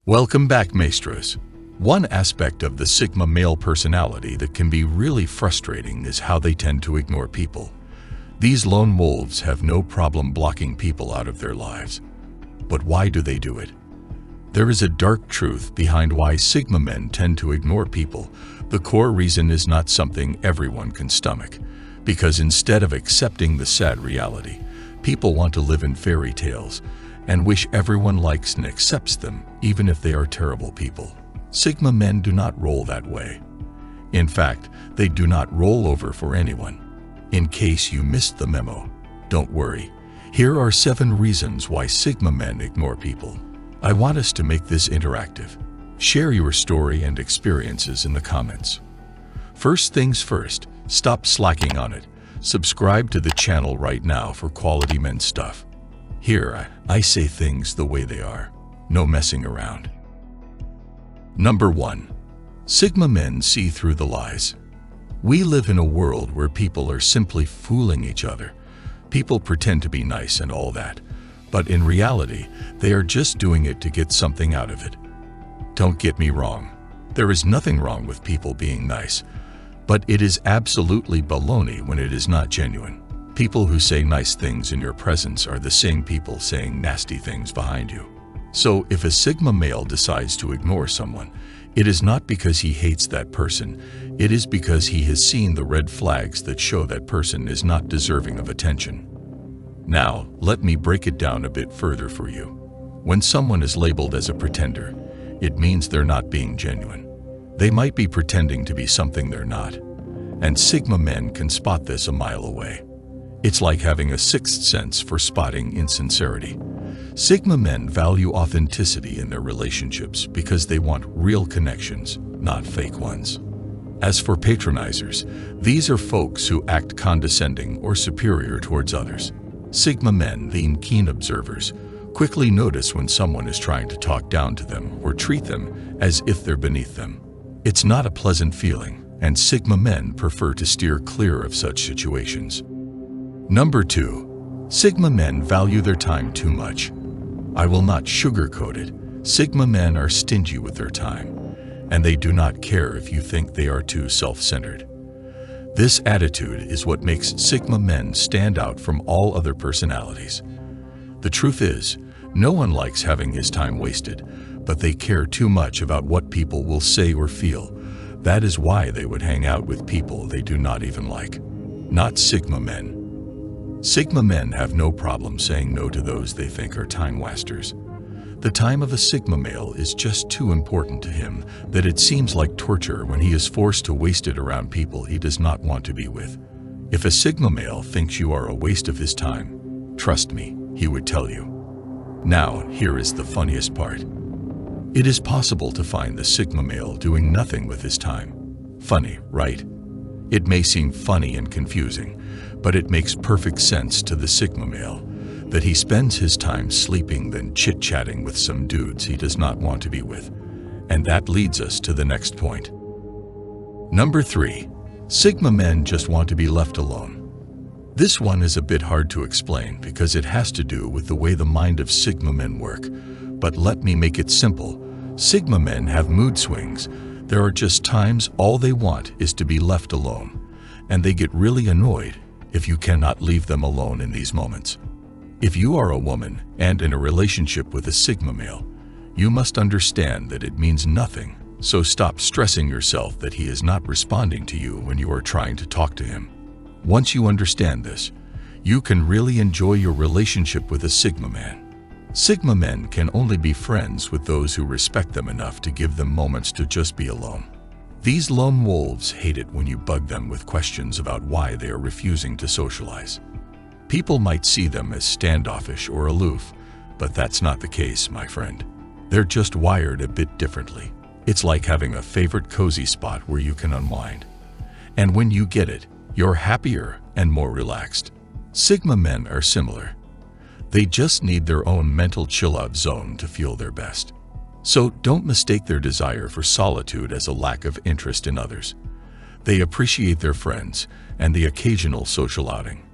Welcome back, Mestros. One aspect of the Sigma male personality that can be really frustrating is how they tend to ignore people. These lone wolves have no problem blocking people out of their lives. But why do they do it? There is a dark truth behind why Sigma men tend to ignore people. The core reason is not something everyone can stomach, because instead of accepting the sad reality, people want to live in fairy tales and wish everyone likes and accepts them, even if they are terrible people. Sigma men do not roll that way. In fact, they do not roll over for anyone. In case you missed the memo, don't worry. Here are 7 reasons why Sigma men ignore people. I want us to make this interactive. Share your story and experiences in the comments. First things first, stop slacking on it. Subscribe to the channel right now for quality men stuff. Here, I say things the way they are. No messing around. Number 1. Sigma men see through the lies. We live in a world where people are simply fooling each other. People pretend to be nice and all that, but in reality, they are just doing it to get something out of it. Don't get me wrong. There is nothing wrong with people being nice, but it is absolutely baloney when it is not genuine. People who say nice things in your presence are the same people saying nasty things behind you. So if a Sigma male decides to ignore someone, it is not because he hates that person. It is because he has seen the red flags that show that person is not deserving of attention. Now, let me break it down a bit further for you. When someone is labeled as a pretender, it means they're not being genuine. They might be pretending to be something they're not. And Sigma men can spot this a mile away. It's like having a sixth sense for spotting insincerity. Sigma men value authenticity in their relationships because they want real connections, not fake ones. As for patronizers, these are folks who act condescending or superior towards others. Sigma men, being keen observers, quickly notice when someone is trying to talk down to them or treat them as if they're beneath them. It's not a pleasant feeling, and Sigma men prefer to steer clear of such situations. Number 2. Sigma men value their time too much. I will not sugarcoat it. Sigma men are stingy with their time, and they do not care if you think they are too self-centered. This attitude is what makes Sigma men stand out from all other personalities. The truth is, no one likes having his time wasted, but they care too much about what people will say or feel. That is why they would hang out with people they do not even like. Not Sigma men. Sigma men have no problem saying no to those they think are time wasters. The time of a Sigma male is just too important to him that it seems like torture when he is forced to waste it around people he does not want to be with. If a Sigma male thinks you are a waste of his time, trust me, he would tell you. Now, here is the funniest part. It is possible to find the Sigma male doing nothing with his time. Funny, right? It may seem funny and confusing, but it makes perfect sense to the Sigma male that he spends his time sleeping than chit-chatting with some dudes he does not want to be with. And that leads us to the next point. Number 3. Sigma men just want to be left alone. This one is a bit hard to explain because it has to do with the way the mind of Sigma men work. But let me make it simple. Sigma men have mood swings. There are just times all they want is to be left alone, and they get really annoyed if you cannot leave them alone in these moments. If you are a woman and in a relationship with a Sigma male, you must understand that it means nothing, so stop stressing yourself that he is not responding to you when you are trying to talk to him. Once you understand this, you can really enjoy your relationship with a Sigma man. Sigma men can only be friends with those who respect them enough to give them moments to just be alone. These lone wolves hate it when you bug them with questions about why they are refusing to socialize. People might see them as standoffish or aloof, but that's not the case, my friend. They're just wired a bit differently. It's like having a favorite cozy spot where you can unwind. And when you get it, you're happier and more relaxed. Sigma men are similar. They just need their own mental chill-out zone to feel their best. So don't mistake their desire for solitude as a lack of interest in others. They appreciate their friends and the occasional social outing.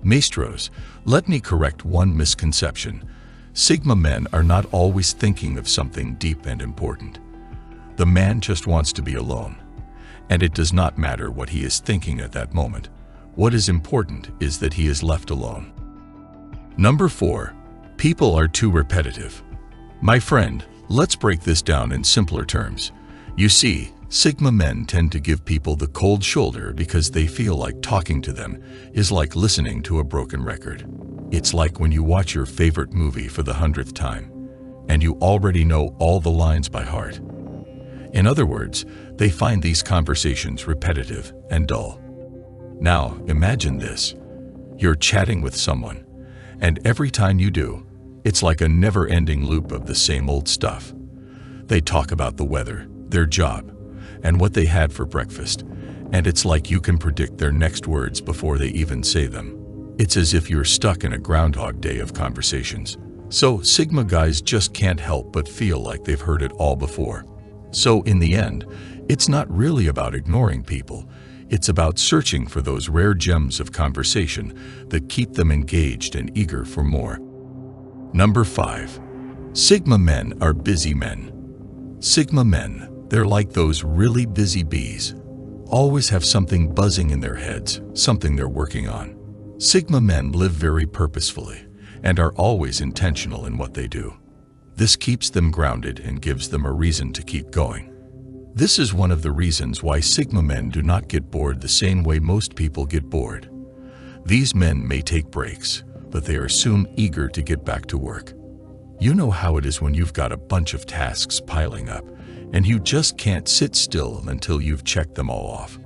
Mestros, let me correct one misconception. Sigma men are not always thinking of something deep and important. The man just wants to be alone, and it does not matter what he is thinking at that moment. What is important is that he is left alone. Number 4. People are too repetitive. My friend, let's break this down in simpler terms. You see, Sigma men tend to give people the cold shoulder because they feel like talking to them is like listening to a broken record. It's like when you watch your favorite movie for the 100th time, and you already know all the lines by heart. In other words, they find these conversations repetitive and dull. Now, imagine this. You're chatting with someone, and every time you do, it's like a never-ending loop of the same old stuff. They talk about the weather, their job, and what they had for breakfast, and it's like you can predict their next words before they even say them. It's as if you're stuck in a Groundhog Day of conversations. So Sigma guys just can't help but feel like they've heard it all before. So in the end, it's not really about ignoring people. It's about searching for those rare gems of conversation that keep them engaged and eager for more. Number 5. Sigma men are busy men. Sigma men, they're like those really busy bees. Always have something buzzing in their heads, something they're working on. Sigma men live very purposefully and are always intentional in what they do. This keeps them grounded and gives them a reason to keep going. This is one of the reasons why Sigma men do not get bored the same way most people get bored. These men may take breaks, but they are soon eager to get back to work. You know how it is when you've got a bunch of tasks piling up, and you just can't sit still until you've checked them all off.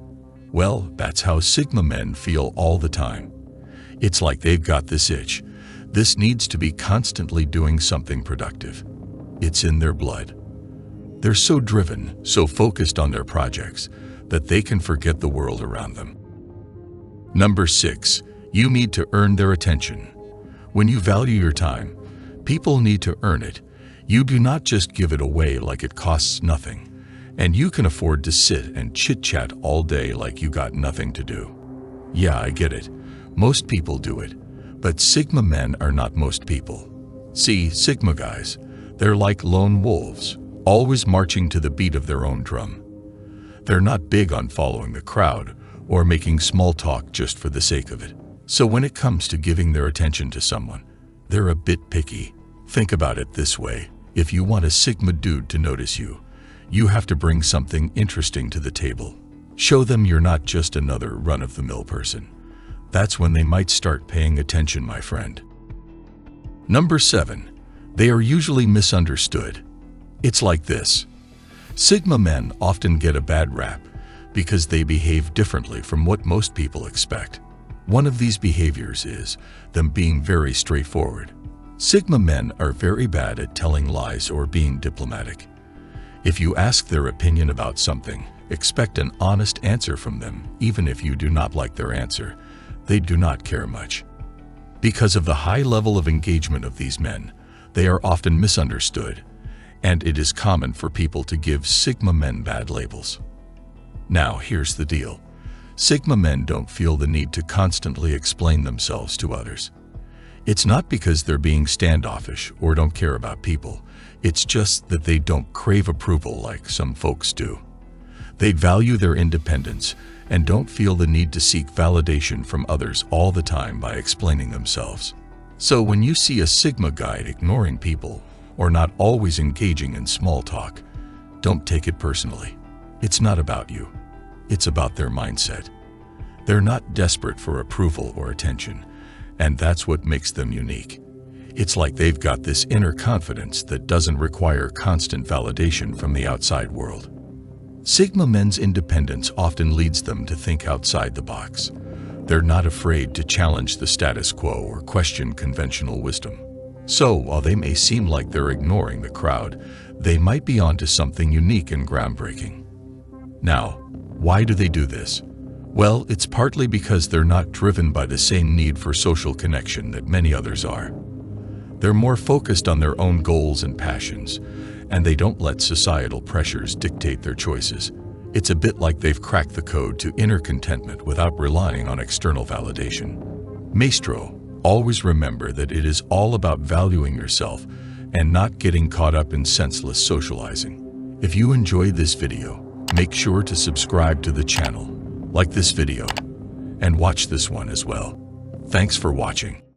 Well, that's how Sigma men feel all the time. It's like they've got this itch. This needs to be constantly doing something productive. It's in their blood. They're so driven, so focused on their projects, that they can forget the world around them. Number 6. You need to earn their attention. When you value your time, people need to earn it. You do not just give it away like it costs nothing, and you can afford to sit and chit-chat all day like you got nothing to do. Yeah, I get it. Most people do it, but Sigma men are not most people. See, Sigma guys, they're like lone wolves, always marching to the beat of their own drum. They're not big on following the crowd or making small talk just for the sake of it. So when it comes to giving their attention to someone, they're a bit picky. Think about it this way. If you want a Sigma dude to notice you, you have to bring something interesting to the table. Show them you're not just another run-of-the-mill person. That's when they might start paying attention, my friend. Number 7. They are usually misunderstood. It's like this. Sigma men often get a bad rap because they behave differently from what most people expect. One of these behaviors is them being very straightforward. Sigma men are very bad at telling lies or being diplomatic. If you ask their opinion about something, expect an honest answer from them, even if you do not like their answer. They do not care much. Because of the high level of engagement of these men, they are often misunderstood, and it is common for people to give Sigma men bad labels. Now, here's the deal. Sigma men don't feel the need to constantly explain themselves to others. It's not because they're being standoffish or don't care about people. It's just that they don't crave approval like some folks do. They value their independence and don't feel the need to seek validation from others all the time by explaining themselves. So when you see a Sigma guy ignoring people or not always engaging in small talk, don't take it personally. It's not about you. It's about their mindset. They're not desperate for approval or attention, and that's what makes them unique. It's like they've got this inner confidence that doesn't require constant validation from the outside world. Sigma men's independence often leads them to think outside the box. They're not afraid to challenge the status quo or question conventional wisdom. So, while they may seem like they're ignoring the crowd, they might be onto something unique and groundbreaking. Now, why do they do this? Well, it's partly because they're not driven by the same need for social connection that many others are. They're more focused on their own goals and passions, and they don't let societal pressures dictate their choices. It's a bit like they've cracked the code to inner contentment without relying on external validation. Mestro, Always remember that it is all about valuing yourself and not getting caught up in senseless socializing. If you enjoyed this video, make sure to subscribe to the channel, like this video, and watch this one as well. Thanks for watching.